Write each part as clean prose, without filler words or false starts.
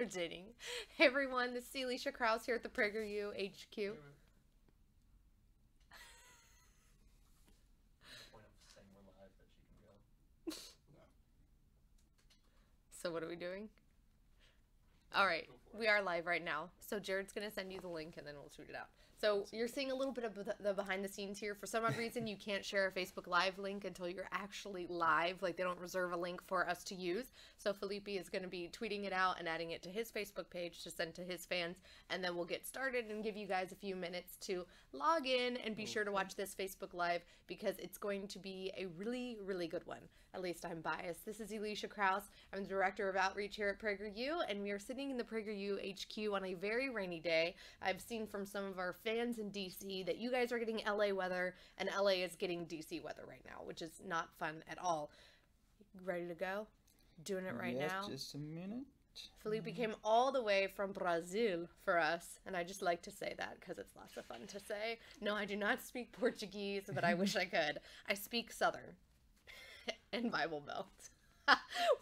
Originating. Hey everyone, this is Alicia Krause here at the PragerU HQ. So what are we doing? All right, we are live right now. So Jared's going to send you the link and then we'll shoot it out. So you're seeing a little bit of the behind the scenes here. For some odd reason, you can't share a Facebook Live link until you're actually live. Like they don't reserve a link for us to use. So Felipe is going to be tweeting it out and adding it to his Facebook page to send to his fans. And then we'll get started and give you guys a few minutes to log in and be sure to watch this Facebook Live because it's going to be a really, really good one. At least I'm biased. This is Alicia Krause. I'm the Director of Outreach here at PragerU, and we are sitting in the PragerU HQ on a very rainy day. I've seen from some of our fans in DC that you guys are getting LA weather, and LA is getting DC weather right now, which is not fun at all. Ready to go? Doing it right now? Just a minute. Felipe came all the way from Brazil for us, and I just like to say that because it's lots of fun to say. No, I do not speak Portuguese, but I wish I could. I speak Southern. And Bible Belt.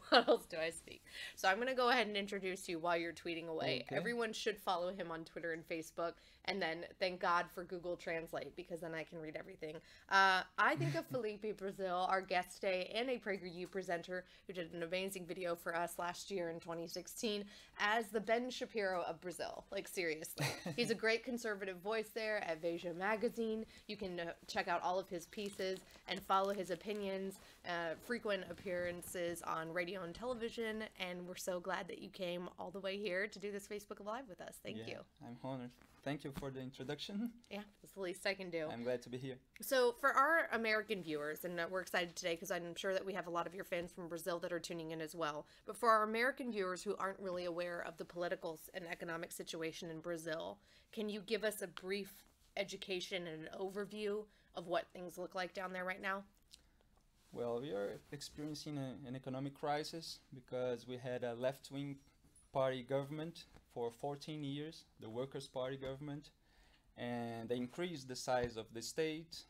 What else do I speak? So I'm going to go ahead and introduce you while you're tweeting away. Okay. Everyone should follow him on Twitter and Facebook. And then thank God for Google Translate because then I can read everything. I think of Felipe Brazil, our guest today, and a PragerU presenter who did an amazing video for us last year in 2016 as the Ben Shapiro of Brazil. Like, seriously. He's a great conservative voice there at Veja Magazine. You can check out all of his pieces and follow his opinions, frequent appearances on radio and television. And we're so glad that you came all the way here to do this Facebook Live with us. Thank you. I'm honored. Thank you for the introduction. Yeah, that's the least I can do. I'm glad to be here. So for our American viewers, and we're excited today because I'm sure that we have a lot of your fans from Brazil that are tuning in as well. But for our American viewers who aren't really aware of the political and economic situation in Brazil, can you give us a brief education and an overview of what things look like down there right now? Well, we are experiencing an economic crisis because we had a left-wing party government for 14 years, the Workers' Party government, and they increased the size of the state,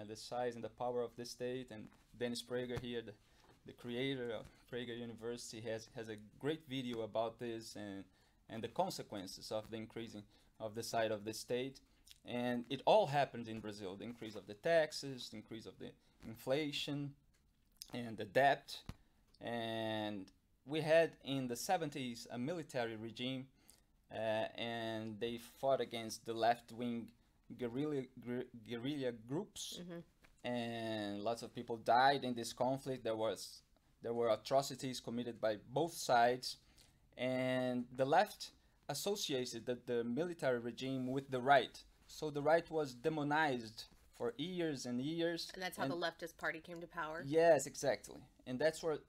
the size and the power of the state. And Dennis Prager here, the creator of Prager University, has a great video about this and the consequences of the increasing of the size of the state. And it all happened in Brazil, the increase of the taxes, the increase of the inflation and the debt. And we had in the 70s a military regime and they fought against the left-wing guerrilla groups. And lots of people died in this conflict. There were atrocities committed by both sides, and the left associated the military regime with the right. So the right was demonized for years and years. And that's how the leftist party came to power? Yes, exactly. And that's what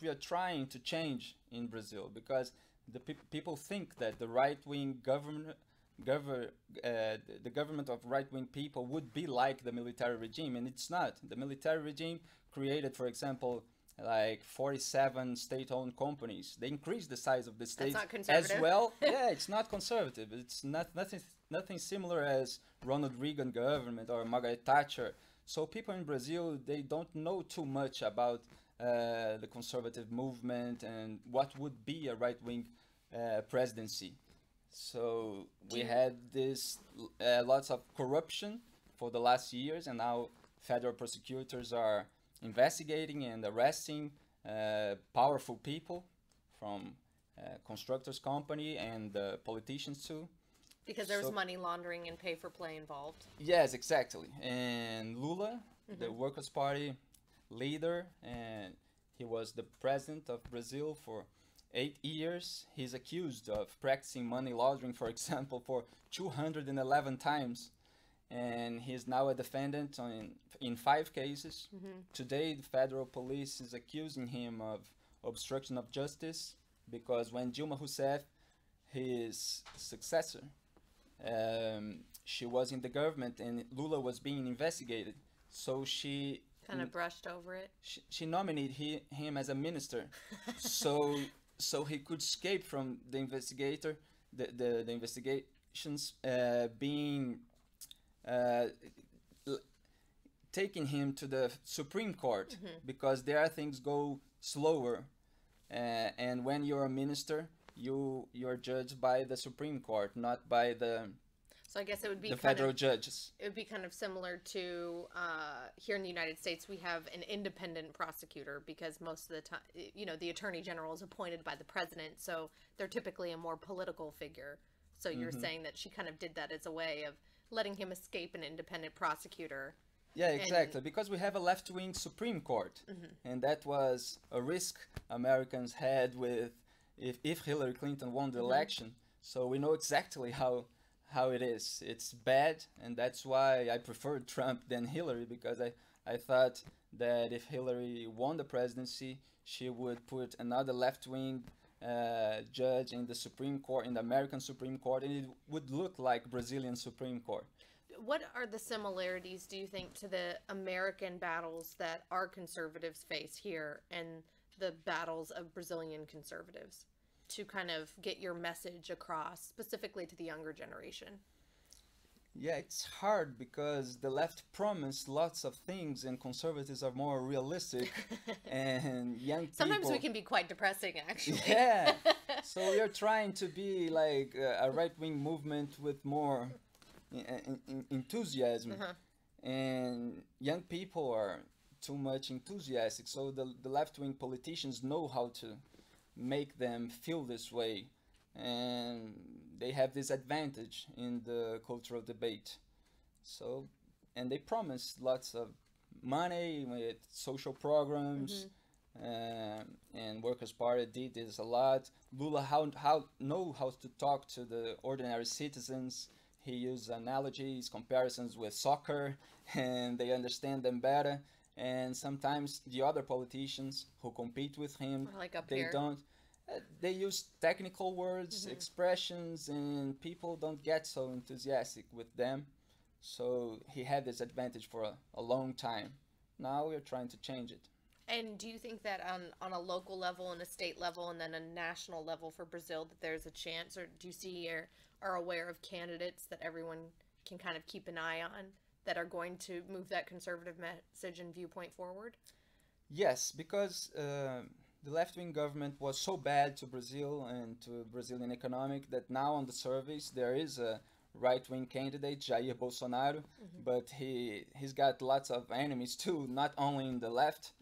we are trying to change in Brazil, because the people think that the right-wing government, the government of right-wing people would be like the military regime, and it's not. The military regime created, for example, like 47 state-owned companies. They increased the size of the state as well. Yeah, it's not conservative. It's nothing similar as Ronald Reagan government or Margaret Thatcher. So people in Brazil, they don't know too much about the conservative movement and what would be a right-wing presidency. So we had this lots of corruption for the last years, and now federal prosecutors are investigating and arresting powerful people from constructors company and politicians too. Because there was money laundering and pay for play involved. Yes, exactly. And Lula, the Workers' Party leader, and he was the president of Brazil for 8 years. He's accused of practicing money laundering, for example, for 211 times. And he's now a defendant in 5 cases. Today, the federal police is accusing him of obstruction of justice because when Dilma Rousseff, his successor, she was in the government and Lula was being investigated. So she kind of brushed over it. She nominated him as a minister, so he could escape from the the investigations being taking him to the Supreme Court because there things go slower, and when you're a minister, you're judged by the Supreme Court, not by So I guess it would be the kind federal of judges. it would be kind of similar to here in the United States, we have an independent prosecutor because most of the time, the attorney general is appointed by the president, so they're typically a more political figure. So you're saying that she kind of did that as a way of letting him escape an independent prosecutor. Yeah, exactly. Because we have a left-wing Supreme Court, and that was a risk Americans had with if Hillary Clinton won the election. So we know exactly how it is. It's bad, and that's why I preferred Trump than Hillary, because I thought that if Hillary won the presidency, she would put another left-wing judge in the Supreme Court, in the American Supreme Court, and it would look like Brazilian Supreme Court. What are the similarities, do you think, to the American battles that our conservatives face here and the battles of Brazilian conservatives to kind of get your message across, specifically to the younger generation? Yeah, it's hard because the left promised lots of things and conservatives are more realistic and young people. Sometimes we can be quite depressing, actually. Yeah. So we are trying to be like a right-wing movement with more enthusiasm. And young people are too much enthusiastic. So the left-wing politicians know how to make them feel this way. And they have this advantage in the cultural debate. So, and they promise lots of money with social programs, and Workers' Party did this a lot. Lula know how to talk to the ordinary citizens. He used analogies, comparisons with soccer, and they understand them better. And sometimes the other politicians who compete with him, like up they here. don't. They use technical words, expressions, and people don't get so enthusiastic with them. So he had this advantage for a long time. Now we're trying to change it. And do you think that on a local level and a state level and then a national level for Brazil that there's a chance, or do you see or are aware of candidates that everyone can kind of keep an eye on that are going to move that conservative message and viewpoint forward? Yes, because the left-wing government was so bad to Brazil and to Brazilian economic that now on the surveys there is a right-wing candidate, Jair Bolsonaro, but he's got lots of enemies too, not only in the left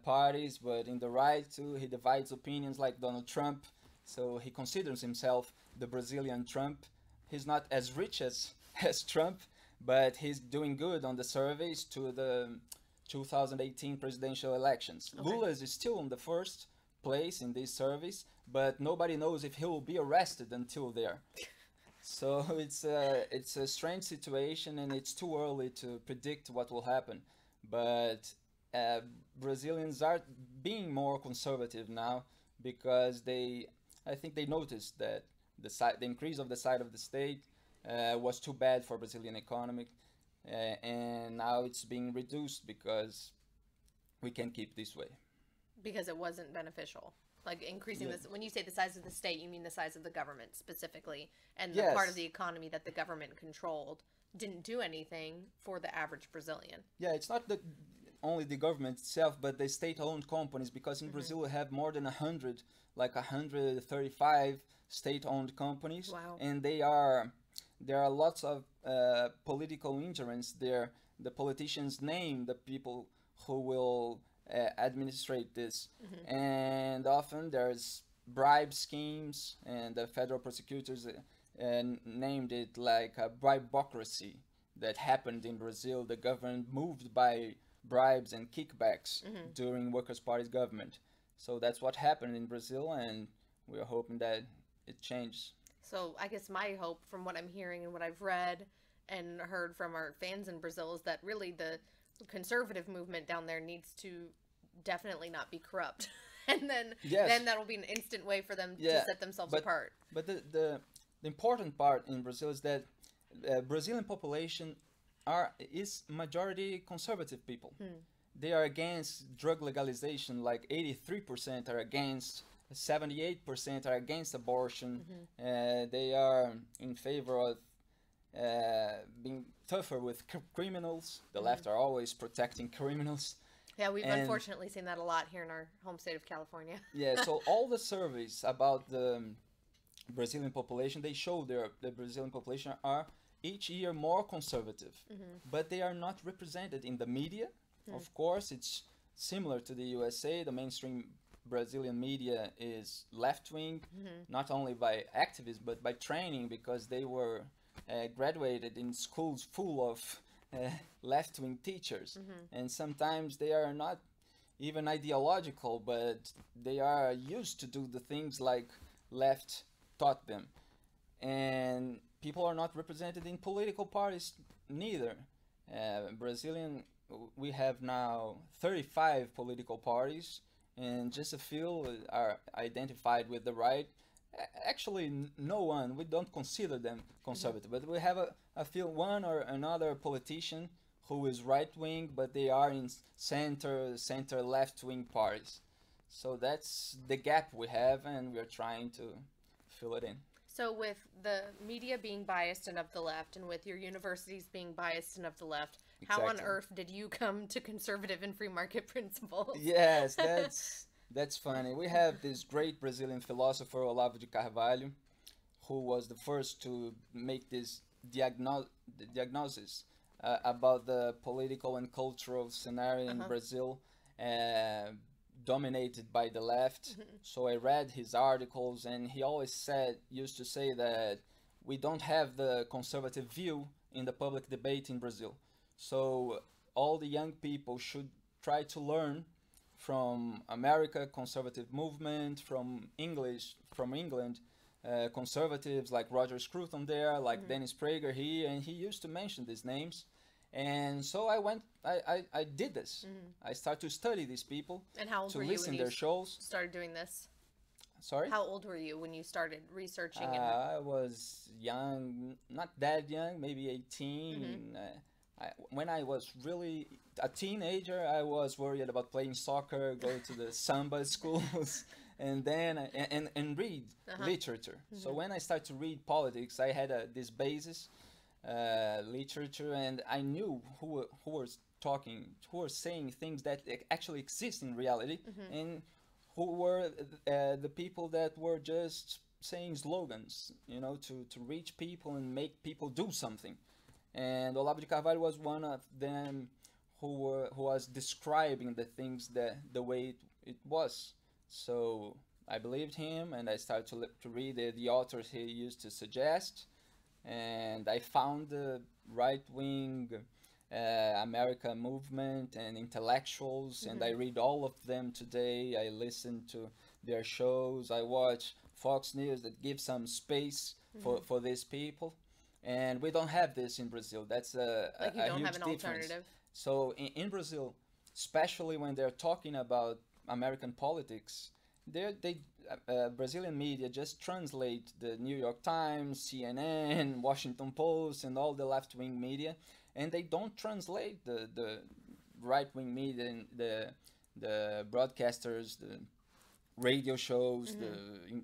parties, but in the right too. He divides opinions like Donald Trump, so he considers himself the Brazilian Trump. He's not as rich as Trump, but he's doing good on the surveys to the 2018 presidential elections. Okay. Lula is still in the first place in these surveys, but nobody knows if he will be arrested until there. So it's a strange situation, and it's too early to predict what will happen. But Brazilians are being more conservative now because I think they noticed that the increase of the size of the state was too bad for Brazilian economy, and now it's being reduced because we can't keep this way. Because it wasn't beneficial. Like increasing this, when you say the size of the state, you mean the size of the government specifically, and the part of the economy that the government controlled didn't do anything for the average Brazilian. Yeah, it's not only the government itself, but the state-owned companies, because in Brazil we have more than 135 state-owned companies. Wow. And there are lots of political ingerence there. The politicians name the people who will administrate this, and often there's bribe schemes, and the federal prosecutors named it like a bribocracy that happened in Brazil. The government moved by bribes and kickbacks during Workers' Party's government. So that's what happened in Brazil, and we're hoping that it changes. So I guess my hope, from what I'm hearing and what I've read and heard from our fans in Brazil, is that really the conservative movement down there needs to definitely not be corrupt. And then that'll be an instant way for them to set themselves apart. But the important part in Brazil is that Brazilian population is majority conservative people. They are against drug legalization, like 83% are against, 78% are against abortion. They are in favor of being tougher with criminals. The left are always protecting criminals. Yeah, we've And unfortunately seen that a lot here in our home state of California. yeah, so all the surveys about the Brazilian population, they show the Brazilian population are each year more conservative, but they are not represented in the media. Of course, it's similar to the USA. The mainstream Brazilian media is left wing, not only by activists but by training, because they were graduated in schools full of left wing teachers, and sometimes they are not even ideological, but they are used to do the things like left taught them. And people are not represented in political parties neither. Brazilian, we have now 35 political parties, and just a few are identified with the right. Actually, no one. We don't consider them conservative, but we have a few, one or another politician who is right wing, but they are in center left wing parties. So that's the gap we have, and we're trying to fill it in. So, with the media being biased and of the left, and with your universities being biased and of the left, how on Exactly. earth did you come to conservative and free market principles? Yes, that's funny. We have this great Brazilian philosopher Olavo de Carvalho, who was the first to make this diagnosis about the political and cultural scenario in Brazil, uh, dominated by the left. So I read his articles, and he always used to say that we don't have the conservative view in the public debate in Brazil. So all the young people should try to learn from America conservative movement, from England, conservatives like Roger Scruton there, like Dennis Prager here, and he used to mention these names. And so I did this. I started to study these people, And how old to were you listen when you their shows. started doing this? Sorry? How old were you when you started researching? I was young, not that young, maybe 18. When I was really a teenager, I was worried about playing soccer, go to the samba schools, and then and read literature. So when I started to read politics, I had this basis, literature, and I knew who was talking, who were saying things that actually exist in reality, and who were the people that were just saying slogans, to reach people and make people do something. And Olavo de Carvalho was one of them who was describing the things the way it was. So I believed him, and I started to read the authors he used to suggest, and I found the right wing America movement and intellectuals, and I read all of them today. I listen to their shows. I watch Fox News that gives some space for these people, and we don't have this in Brazil. That's Like you a don't huge have an difference. alternative. So in Brazil, especially when they're talking about American politics, Brazilian media just translate the New York Times, CNN, Washington Post, and all the left-wing media, and they don't translate the right-wing media, and the broadcasters, the radio shows, the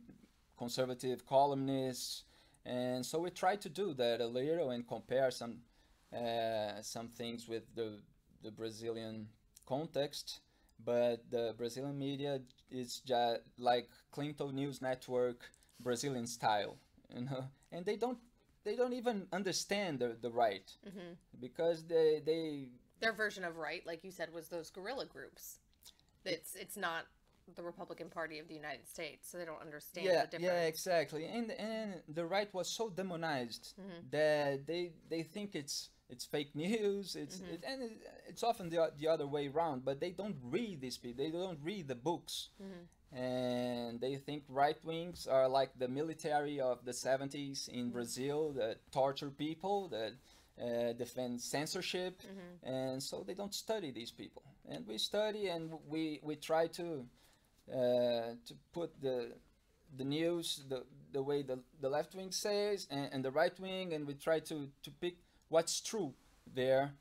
conservative columnists, and so we try to do that a little and compare some things with the Brazilian context. But the Brazilian media is just like Clinton News Network Brazilian style, and they don't even understand the right, because Their version of right, like you said, was those guerrilla groups. It's not the Republican Party of the United States, so they don't understand the difference. yeah, exactly. And the right was so demonized that they think it's fake news. It's often the other way around. But they don't read these people. They don't read the books, and they think right wings are like the military of the 70s in Brazil that torture people, that defend censorship, and so they don't study these people. And we study, and we try to put the news the way the left wing says, and the right wing, and we try to pick what's true there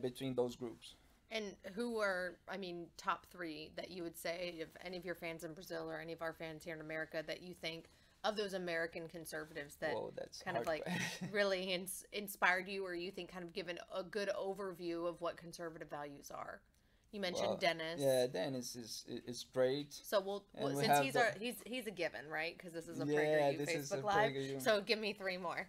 between those groups. And who are, top three that you would say, if any of your fans in Brazil or any of our fans here in America, that you think of those American conservatives that Whoa, that's kind of hard. like really inspired you, or you think kind of given a good overview of what conservative values are? You mentioned Well, Dennis. yeah, Dennis is great. So And we since have he's a given, right? Because this is a yeah, PragerU this is a Facebook Live. PragerU. So give me three more.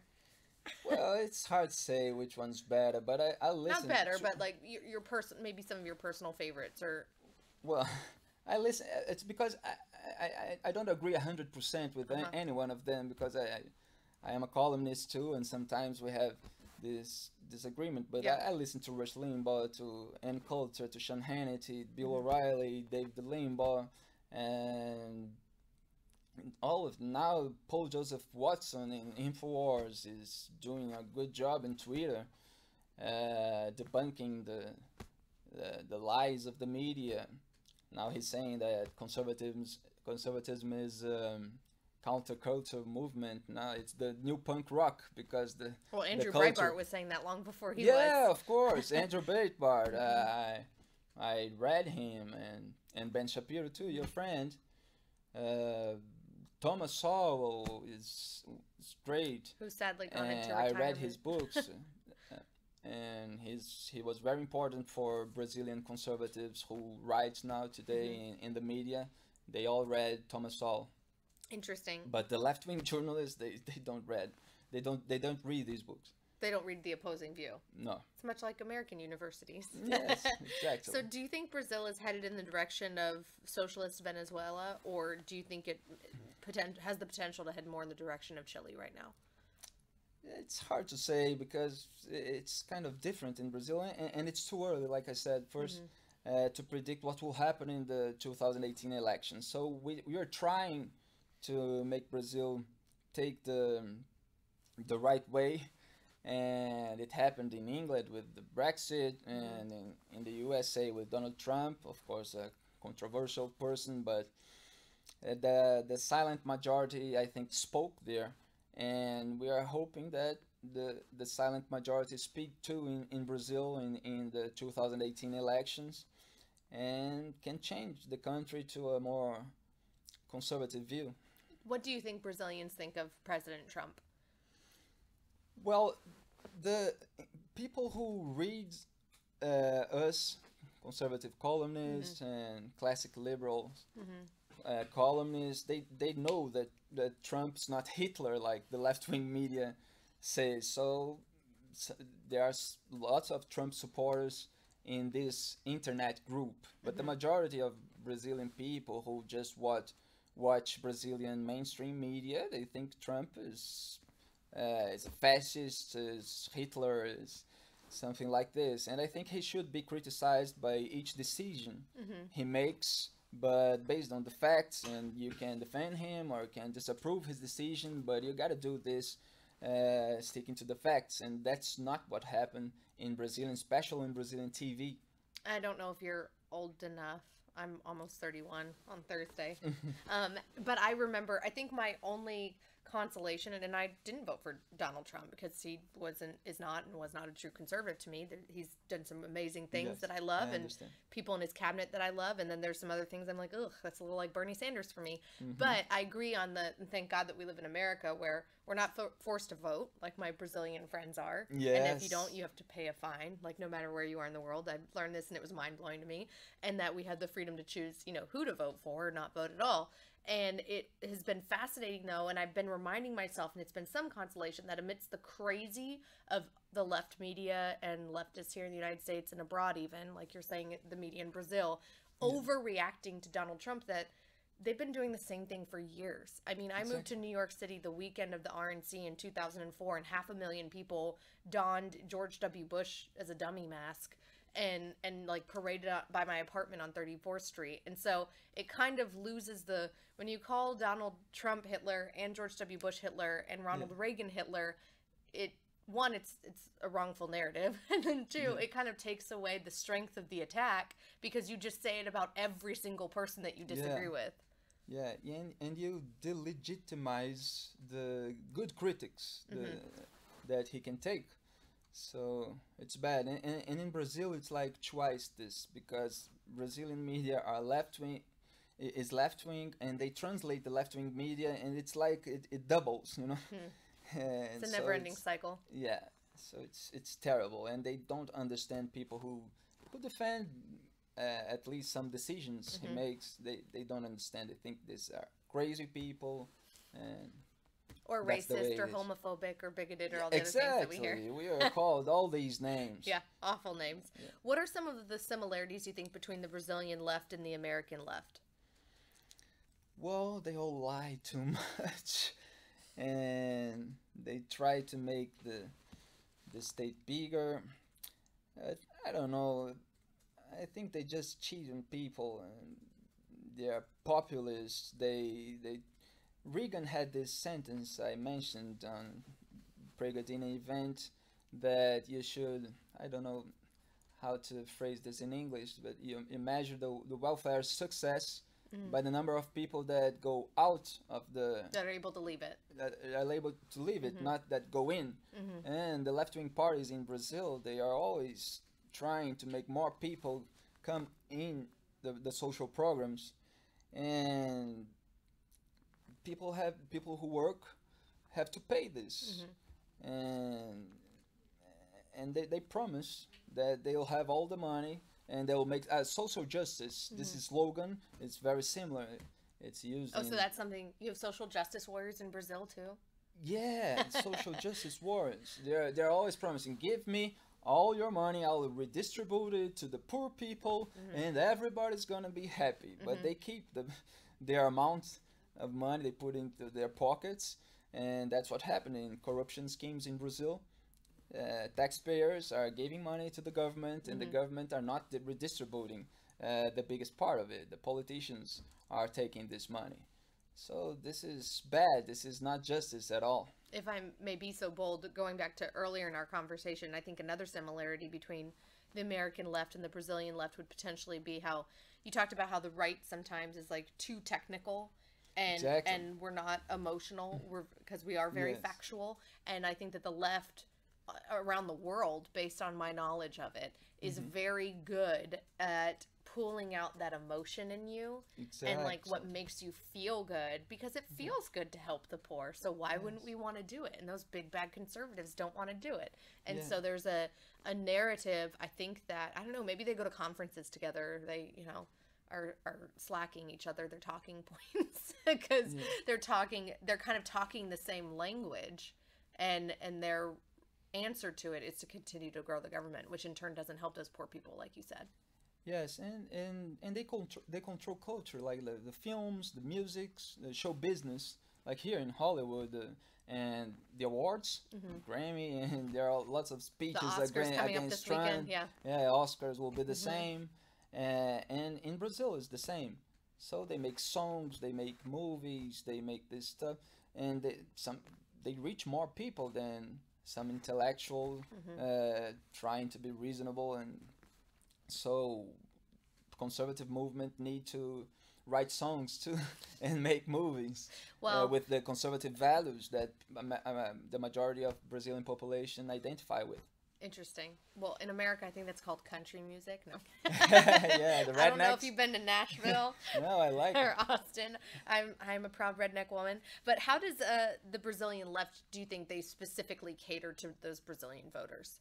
Well, it's hard to say which one's better, but I Not listen better, to but like your person, maybe some of your personal favorites, or well, I listen. It's because I don't agree 100% with any one of them because I am a columnist too, and sometimes we have this disagreement. But yeah. I listen to Rush Limbaugh, to Ann Coulter, to Sean Hannity, Bill Mm-hmm. O'Reilly, David Limbaugh, and all of now Paul Joseph Watson in Infowars is doing a good job in Twitter, debunking the lies of the media. Now he's saying that conservatism is counterculture movement. Now it's the new punk rock because well, Andrew culture. Breitbart was saying that long before he was. Yeah, of course, Andrew Breitbart. I read him and Ben Shapiro too, your friend. Thomas Sowell is great. Who sadly gone into I retirement. read his books. And he was very important for Brazilian conservatives who write now today in the media. They all read Thomas Sowell. Interesting. But the left wing journalists they don't read these books. They don't read the opposing view. No. It's much like American universities. Yes, exactly. So do you think Brazil is headed in the direction of socialist Venezuela, or do you think it has the potential to head more in the direction of Chile right now? It's hard to say because it's kind of different in Brazil, and it's too early, like I said, first to predict what will happen in the 2018 election. So we are trying to make Brazil take the right way, and it happened in England with the Brexit, and in the USA with Donald Trump, of course, a controversial person, but the silent majority, I think, spoke there. And we are hoping that the silent majority speak too in Brazil in the 2018 elections and can change the country to a more conservative view. What do you think Brazilians think of President Trump? Well, the people who read us, conservative columnists and classic liberals, columnists, they know that Trump's not Hitler like the left-wing media says. So there are lots of Trump supporters in this internet group, but the majority of Brazilian people who just watch Brazilian mainstream media, they think Trump is a fascist, is Hitler, is something like this. And I think he should be criticized by each decision he makes, but based on the facts, and you can defend him or can disapprove his decision, but you got to do this sticking to the facts, and that's not what happened in Brazilian, especially in Brazilian TV. I don't know if you're old enough. I'm almost 31 on Thursday. But I remember, I think my only consolation, and I didn't vote for Donald Trump because he was not a true conservative to me. He's done some amazing things that I love, and people in his cabinet that I love, and then there's some other things I'm like, ugh, that's a little like Bernie Sanders for me. But I agree on thank God that we live in America where we're not forced to vote like my Brazilian friends are. Yes. And if you don't, you have to pay a fine, like no matter where you are in the world. I learned this and it was mind-blowing to me. And that we had the freedom to choose, who to vote for or not vote at all. And it has been fascinating, though, and I've been reminding myself, and it's been some consolation, that amidst the crazy of the left media and leftists here in the United States and abroad even, like you're saying, the media in Brazil, overreacting to Donald Trump, that they've been doing the same thing for years. I mean, I moved to New York City the weekend of the RNC in 2004, and 500,000 people donned George W. Bush as a dummy mask and like paraded out by my apartment on 34th Street. And so it kind of loses when you call Donald Trump Hitler and George W. Bush Hitler and Ronald Reagan Hitler, it's a wrongful narrative. And then two, it kind of takes away the strength of the attack because you just say it about every single person that you disagree with. Yeah, and you delegitimize the good critics that he can take. So it's bad, and in Brazil it's like twice this, because Brazilian media are left-wing, and they translate the left-wing media, and it's like it doubles, It's a never-ending cycle. Yeah, so it's terrible, and they don't understand people who defend at least some decisions he Mm-hmm. makes, they don't understand. They think these are crazy people, and Or that's the way racist, or it is. homophobic, or bigoted, or Yeah, all the other things that we hear. exactly. We are called all these names. Yeah, awful names. Yeah. What are some of the similarities you think between the Brazilian left and the American left? Well, they all lie too much, and they try to make the state bigger. Uh, I don't know. I think they just cheat on people, and they are populists. They Reagan had this sentence I mentioned on PragerU event that you should, I don't know how to phrase this in English, but you measure the welfare success Mm. by the number of people that go out of the That are able to leave it. that are able to leave it, Mm-hmm. not that go in. Mm-hmm. And the left wing parties in Brazil, they are always trying to make more people come in the social programs, and people who work have to pay this, Mm-hmm. and they promise that they'll have all the money and they'll make social justice. This Mm-hmm. is slogan. It's very similar. It's used. Oh, in, so that's something you have social justice warriors in Brazil too? yeah, social justice wars. They're always promising, give me all your money, I'll redistribute it to the poor people, Mm-hmm. and everybody's gonna be happy. But Mm-hmm. they keep their amount of money they put into their pockets, and that's what happened in corruption schemes in Brazil. Taxpayers are giving money to the government, and the Mm-hmm. government are not redistributing the biggest part of it. The politicians are taking this money. So this is bad. This is not justice at all. If I may be so bold, going back to earlier in our conversation, I think another similarity between the American left and the Brazilian left would potentially be how you talked about how the right sometimes is like too technical, Exactly. and we're not emotional, because we are very Yes. factual. And I think that the left around the world, based on my knowledge of it, is very good at pulling out that emotion in you and like what Exactly. makes you feel good, because it feels good to help the poor. So why wouldn't we want to do it? And those big bad conservatives don't want to do it. And Yeah. so there's a narrative, I think, that I don't know, maybe they go to conferences together, they are slacking each other their talking points because Yeah. they're kind of talking the same language, and their answer to it is to continue to grow the government, which in turn doesn't help those poor people, like you said. Yes, and they control culture, like the films, the musics, the show business, like here in Hollywood, and the awards, Grammy, and there are lots of The speeches Oscars coming up against this weekend, Trump. yeah. Yeah, Oscars will be the Mhm. same, and in Brazil it's the same. So they make songs, they make movies, they make this stuff, and they reach more people than some intellectual trying to be reasonable, and so conservative movement need to write songs too and make movies Well, with the conservative values that the majority of Brazilian population identify with. interesting. Well, in America, I think that's called country music. No. Yeah, the I don't know if rednecks. you've been to Nashville No, I like or it. Austin. I'm a proud redneck woman. But how does the Brazilian left, do you think they specifically cater to those Brazilian voters?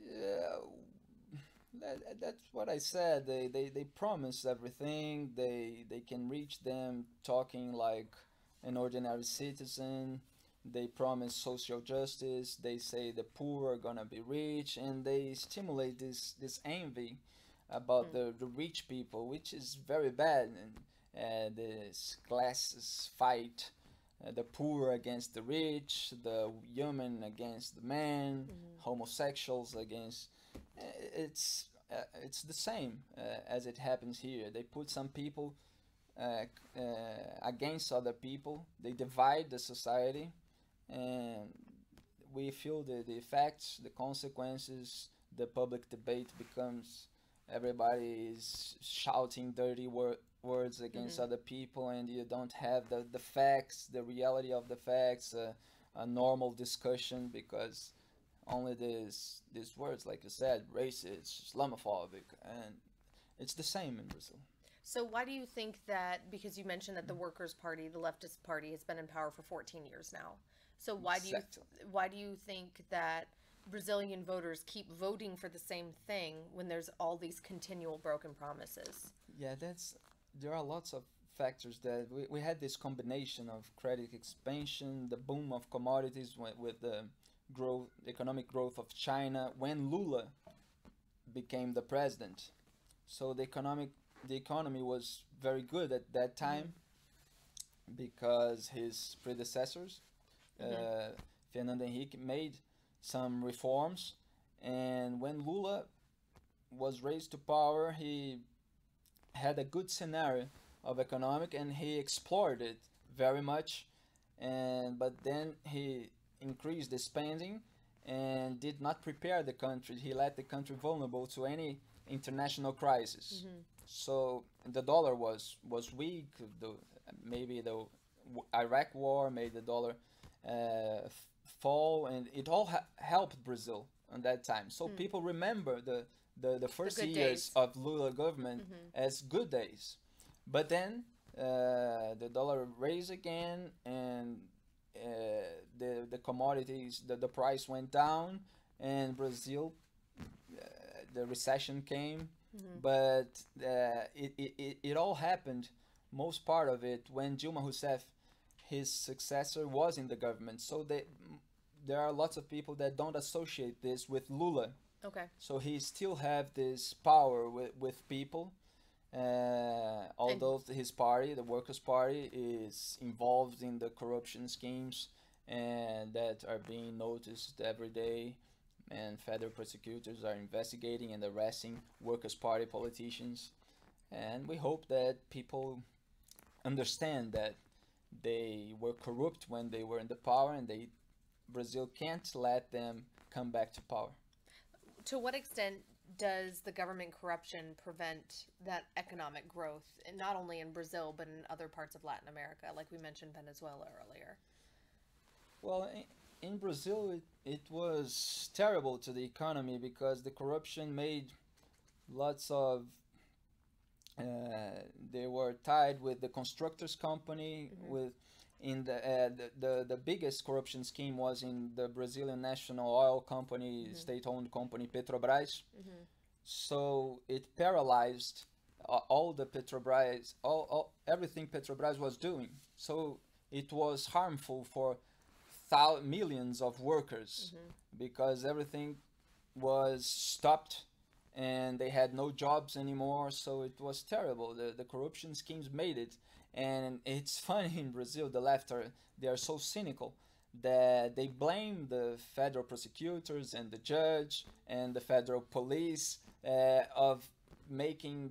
Yeah, that's what I said. They promise everything. They can reach them talking like an ordinary citizen. They promise social justice. They say the poor are gonna be rich, and they stimulate this envy about the rich people, which is very bad. And this classes fight, the poor against the rich, the women against the men, homosexuals against. It's the same as it happens here. They put some people against other people. They divide the society, and we feel the effects, the consequences. The public debate becomes everybody is shouting dirty words against other people, and you don't have the facts, the reality of the facts, a normal discussion, because only these words, like you said, racist, Islamophobic, and it's the same in Brazil. So why do you think that, because you mentioned that the Workers' Party, the leftist party, has been in power for 14 years now. So Exactly. why do you think that Brazilian voters keep voting for the same thing when there's all these continual broken promises? Yeah, there are lots of factors that we had this combination of credit expansion, the boom of commodities with the economic growth of China when Lula became the president. So the economy was very good at that time because his predecessors, uh, Fernando Henrique, made some reforms, and when Lula was raised to power, he had a good scenario of economic and he explored it very much, and but then he increased the spending and did not prepare the country. He let the country vulnerable to any international crisis. So the dollar was weak. Maybe the Iraq war made the dollar fall, and it all helped Brazil at that time. So people remember the first good years days. of Lula government as good days. But then the dollar raised again, and the commodities, the price went down, and Brazil, the recession came. But it all happened, most part of it, when Dilma Rousseff, his successor, was in the government. So there are lots of people that don't associate this with Lula. Okay. So he still have this power with people, although his party, the Workers' Party, is involved in the corruption schemes and that are being noticed every day, and federal prosecutors are investigating and arresting Workers' Party politicians. And we hope that people understand that they were corrupt when they were in the power, and Brazil can't let them come back to power. To what extent does the government corruption prevent that economic growth, and not only in Brazil but in other parts of Latin America, like we mentioned Venezuela earlier? Well, in Brazil, it was terrible to the economy because the corruption made lots of. They were tied with the constructors company. With in the biggest corruption scheme was in the Brazilian national oil company, state-owned company Petrobras. So it paralyzed all the Petrobras, everything Petrobras was doing. So it was harmful for millions of workers because everything was stopped and they had no jobs anymore. So it was terrible. The corruption schemes made it. And it's funny, in Brazil, the left they are so cynical that they blame the federal prosecutors and the judge and the federal police of making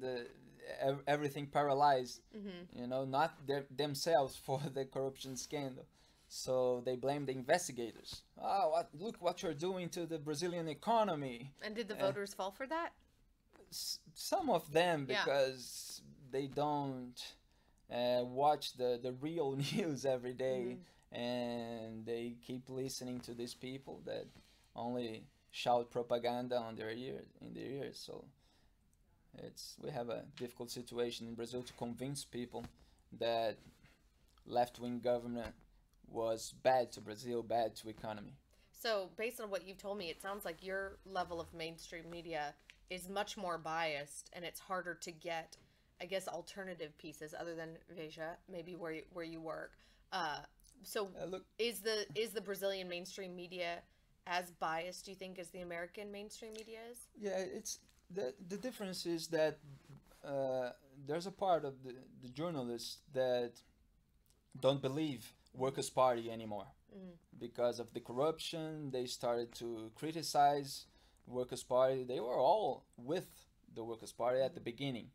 everything paralyzed. Not themselves for the corruption scandal. So they blame the investigators. Oh, look what you're doing to the Brazilian economy. And did the voters fall for that? Some of them, because they don't watch the real news every day, and they keep listening to these people that only shout propaganda in their ears. So we have a difficult situation in Brazil to convince people that left-wing government was bad to Brazil, bad to economy. So based on what you've told me, it sounds like your level of mainstream media is much more biased, and it's harder to get, I guess, alternative pieces other than Veja, maybe where you work. Look, is the Brazilian mainstream media as biased, do you think, as the American mainstream media is? Yeah, it's the difference is that there's a part of the journalists that don't believe Workers' Party anymore because of the corruption. They started to criticize Workers' Party. They were all with the Workers' Party at the beginning,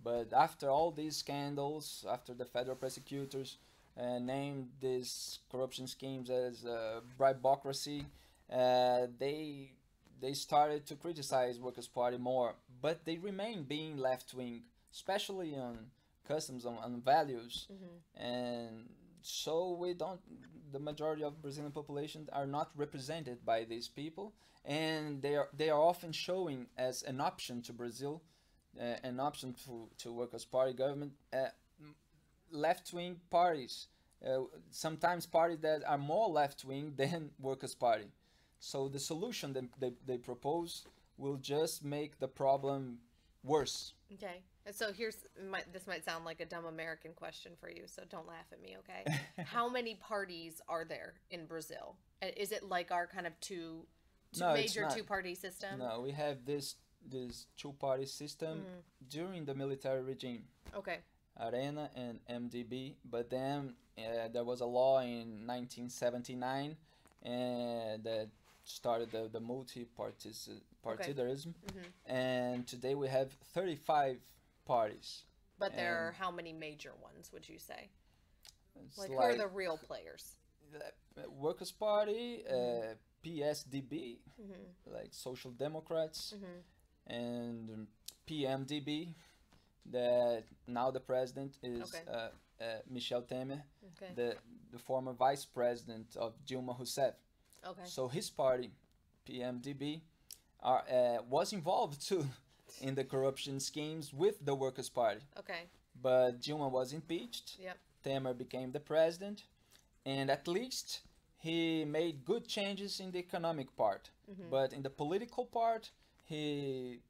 but after all these scandals, after the federal prosecutors named these corruption schemes as bribocracy, they started to criticize Workers' Party more. But they remain being left-wing, especially on customs, on values, and so the majority of Brazilian population are not represented by these people, and they are often showing as an option to Brazil, an option to Workers' Party government, left-wing parties, sometimes parties that are more left-wing than Workers' Party. So the solution that they propose will just make the problem worse. Okay. And so this might sound like a dumb American question for you, so don't laugh at me, okay? How many parties are there in Brazil? Is it like our kind of No, it's major not. two-party system? No, we have this two-party system during the military regime, Okay. Arena and MDB. But then there was a law in 1979 that started the multi-partidarism, and today we have 35 parties. But there And are how many major ones, would you say? it's Like, who are the real players? the Workers' Party, PSDB, like Social Democrats, and PMDB, that now the president is Okay. Michel Temer, Okay. the former vice president of Dilma Rousseff. Okay. So his party, PMDB, was involved too in the corruption schemes with the Workers' Party. Okay. But Dilma was impeached. Yep. Temer became the president, and at least he made good changes in the economic part. But in the political part, the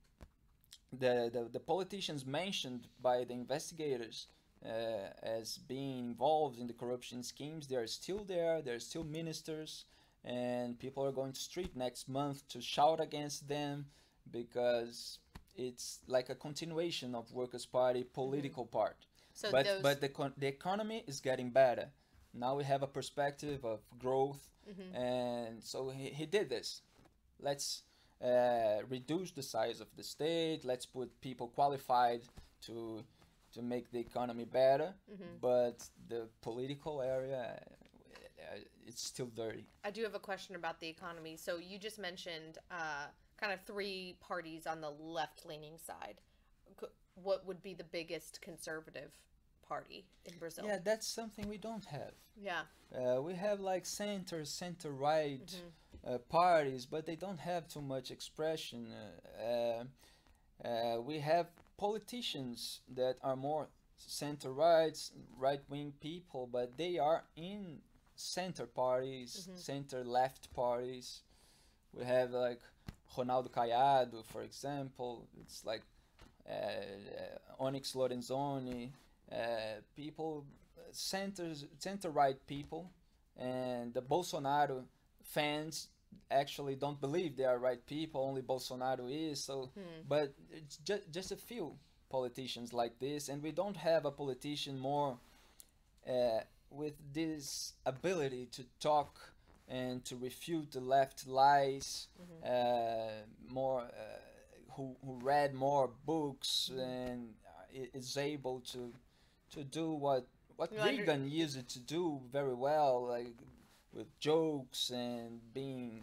politicians mentioned by the investigators as being involved in the corruption schemes, they are still there. They're still ministers, and people are going to street next month to shout against them because it's like a continuation of Workers' Party political part. So But the economy is getting better. Now we have a perspective of growth, and so he did this. Let's reduce the size of the state. Let's put people qualified to make the economy better. But the political area, it's still dirty. I do have a question about the economy. So you just mentioned kind of three parties on the left-leaning side. What would be the biggest conservative party in Brazil? Yeah, that's something we don't have. Yeah. We have like center-right parties, but they don't have too much expression. We have politicians that are more center-right, right-wing people, but they are in center parties, center-left parties. We have like Ronaldo Caiado, for example. It's like Onyx Lorenzoni, people, center-right people, and the Bolsonaro fans actually don't believe they are right people. Only Bolsonaro is. So, but it's just a few politicians like this, and we don't have a politician more with this ability to talk and to refute the left lies, more who read more books and is able to do what Reagan used to do very well, like with jokes and being,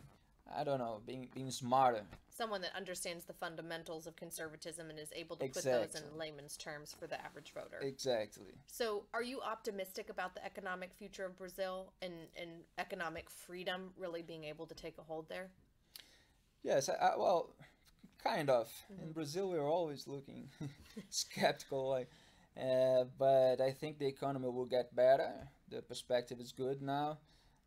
I don't know, being smarter. Someone that understands the fundamentals of conservatism and is able to put Exactly. those in layman's terms for the average voter. Exactly. So are you optimistic about the economic future of Brazil and economic freedom really being able to take a hold there? Yes, well, kind of. In Brazil, we're always looking skeptical, like, but I think the economy will get better. The perspective is good now.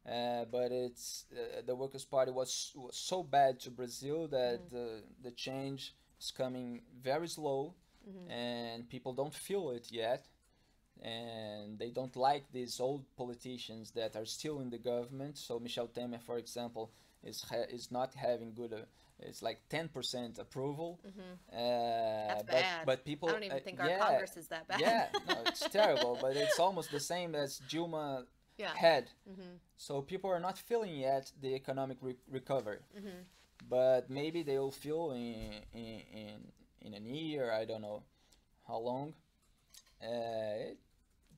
But it's the Workers' Party was so bad to Brazil that the change is coming very slow, and people don't feel it yet, and they don't like these old politicians that are still in the government. So Michel Temer, for example, is not having good. It's like 10% approval. That's bad. But people, I don't even think our Congress is that bad. Yeah, no, it's terrible. But it's almost the same as Dilma Yeah. had. So people are not feeling yet the economic recovery, but maybe they will feel in a year. I don't know how long. It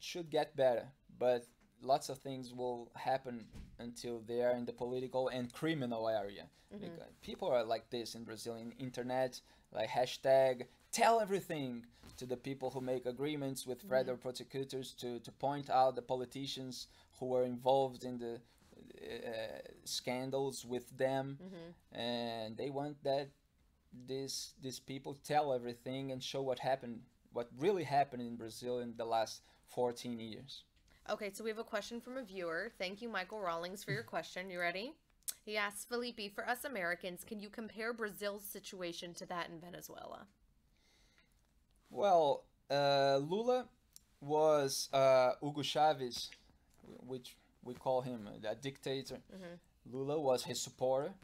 should get better, but lots of things will happen until they are in the political and criminal area. Because people are like this in Brazil, in internet, like hashtag tell everything to the people who make agreements with federal prosecutors to point out the politicians who were involved in the scandals with them, and they want that these people tell everything and show what really happened in Brazil in the last 14 years. Okay, so we have a question from a viewer. Thank you, Michael Rawlings, for your question. You ready? He asks, Felipe, for us Americans, can you compare Brazil's situation to that in Venezuela? Well, Lula was Hugo Chavez, which we call him a dictator. Lula was his supporter,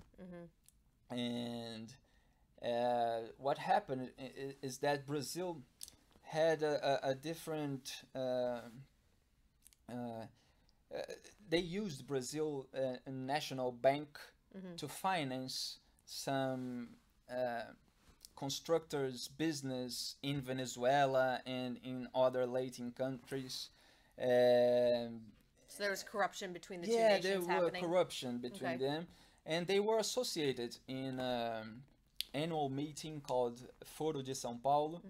and what happened is that Brazil had a different. They used Brazil National Bank to finance some constructors' business in Venezuela and in other Latin countries. So there was corruption between the two Yeah, nations there were happening? corruption between them, and they were associated in annual meeting called Foro de São Paulo,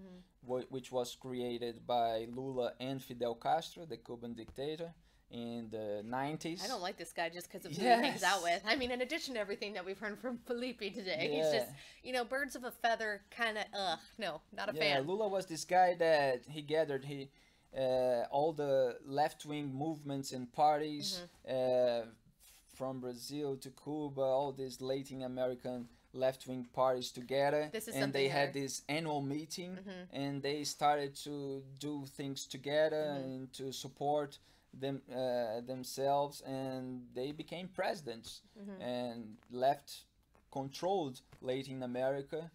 which was created by Lula and Fidel Castro, the Cuban dictator, in the 90s. I don't like this guy just because of who he hangs out with. I mean, in addition to everything that we've heard from Felipe today, he's just, birds of a feather, kind of, no, not a fan. Lula was this guy that he gathered all the left-wing movements and parties from Brazil to Cuba, all these Latin American left-wing parties together, and they had this annual meeting, and they started to do things together and to support themselves, and they became presidents, and left controlled Latin America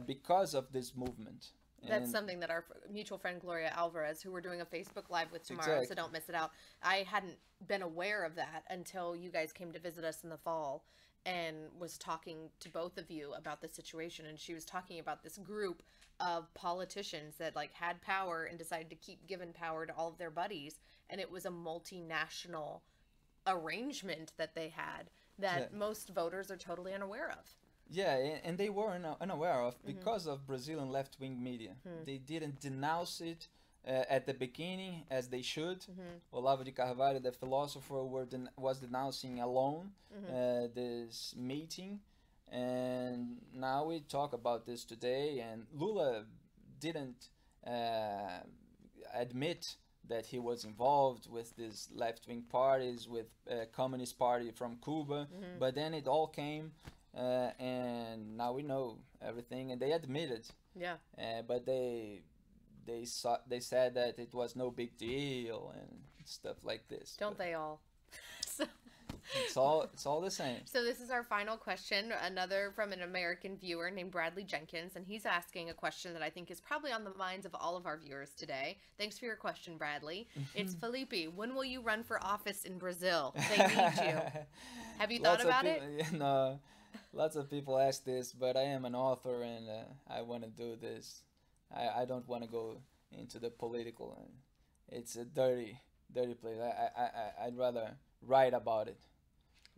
because of this movement. That's something that our mutual friend Gloria Alvarez, who we're doing a Facebook Live with tomorrow, so don't miss it out. I hadn't been aware of that until you guys came to visit us in the fall and was talking to both of you about the situation. And she was talking about this group of politicians that had power and decided to keep giving power to all of their buddies. And it was a multinational arrangement that they had that most voters are totally unaware of. Yeah, and they were unaware of because of Brazilian left-wing media. They didn't denounce it at the beginning as they should. Olavo de Carvalho, the philosopher, was denouncing alone this meeting. And now we talk about this today, and Lula didn't admit that he was involved with these left-wing parties, with Communist Party from Cuba, but then it all came, and now we know everything, and they admitted. Yeah. But they said that it was no big deal and stuff like this. Don't they all? So it's all the same. So this is our final question, another from an American viewer named Bradley Jenkins, and he's asking a question that I think is probably on the minds of all of our viewers today. Thanks for your question, Bradley. It's Felipe, when will you run for office in Brazil? They need you. Have you thought about it? No, lots of people ask this, but I am an author and I want to do this. I don't want to go into the political. It's a dirty place. I'd rather write about it.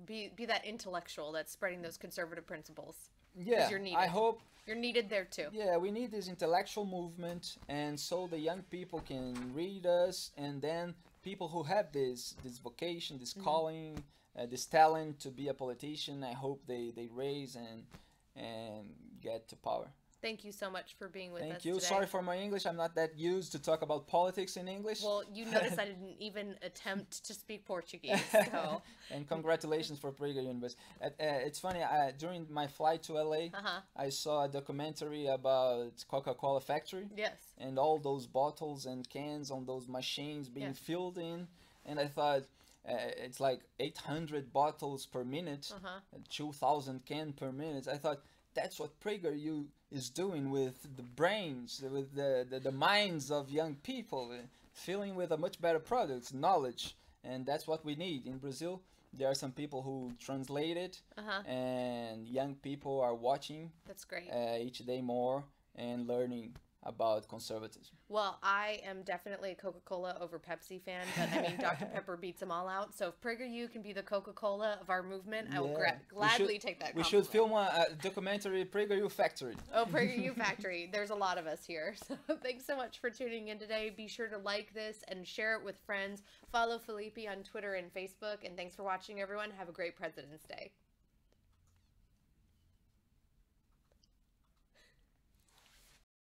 Be that intellectual that's spreading those conservative principles. Yeah, you're needed. I hope you're needed there too. Yeah, we need this intellectual movement, and so the young people can read us, and then people who have this vocation, this calling, this talent to be a politician, I hope they raise and get to power. Thank you so much for being with us Thank you. today. Sorry for my English. I'm not that used to talk about politics in English. Well, you notice I didn't even attempt to speak Portuguese. So. And congratulations for PragerU. It's funny, during my flight to LA, I saw a documentary about Coca-Cola factory. Yes. And all those bottles and cans on those machines being filled in. And I thought, it's like 800 bottles per minute, 2,000 cans per minute. I thought, that's what PragerU is doing with the brains, with the minds of young people, filling with a much better product, knowledge. And that's what we need. In Brazil, there are some people who translate it, and young people are watching. That's great. Each day more and learning about conservatism. Well, I am definitely a Coca-Cola over Pepsi fan, but I mean, Dr. Pepper beats them all out. So if PragerU can be the Coca-Cola of our movement, I will gladly take that compliment. We should film a documentary, PragerU Factory. Oh, PragerU Factory. There's a lot of us here. So thanks so much for tuning in today. Be sure to like this and share it with friends. Follow Felipe on Twitter and Facebook. And thanks for watching, everyone. Have a great President's Day.